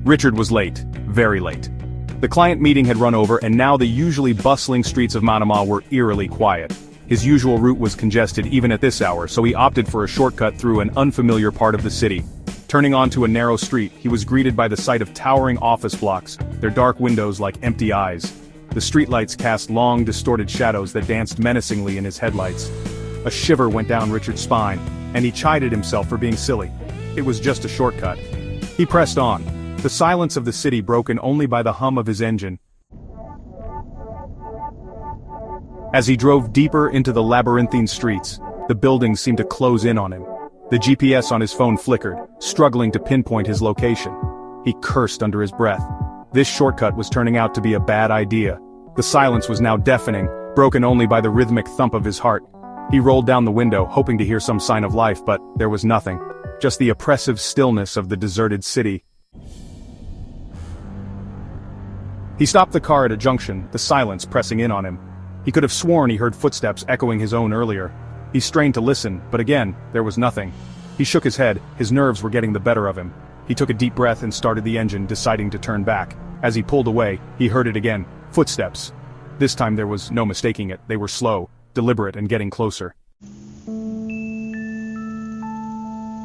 Richard was late, very late. The client meeting had run over and now the usually bustling streets of Manama were eerily quiet. His usual route was congested even at this hour, so he opted for a shortcut through an unfamiliar part of the city. Turning onto a narrow street, he was greeted by the sight of towering office blocks, their dark windows like empty eyes. The streetlights cast long, distorted shadows that danced menacingly in his headlights. A shiver went down Richard's spine, and he chided himself for being silly. It was just a shortcut. He pressed on, the silence of the city broken only by the hum of his engine. As he drove deeper into the labyrinthine streets, the buildings seemed to close in on him. The GPS on his phone flickered, struggling to pinpoint his location. He cursed under his breath. This shortcut was turning out to be a bad idea. The silence was now deafening, broken only by the rhythmic thump of his heart. He rolled down the window, hoping to hear some sign of life, but there was nothing. Just the oppressive stillness of the deserted city. He stopped the car at a junction, the silence pressing in on him. He could have sworn he heard footsteps echoing his own earlier. He strained to listen, but again, there was nothing. He shook his head, his nerves were getting the better of him. He took a deep breath and started the engine, deciding to turn back. As he pulled away, he heard it again. Footsteps. This time there was no mistaking it. They were slow, deliberate, and getting closer.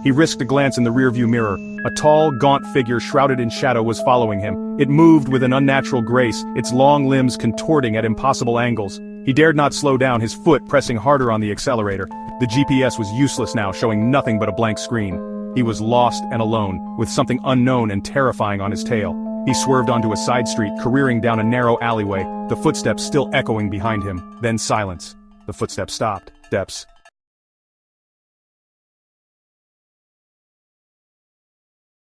He risked a glance in the rearview mirror. A tall, gaunt figure shrouded in shadow was following him. It moved with an unnatural grace, its long limbs contorting at impossible angles. He dared not slow down, his foot pressing harder on the accelerator. The GPS was useless now, showing nothing but a blank screen. He was lost and alone, with something unknown and terrifying on his tail. He swerved onto a side street, careering down a narrow alleyway, the footsteps still echoing behind him. Then silence. The footsteps stopped. Steps.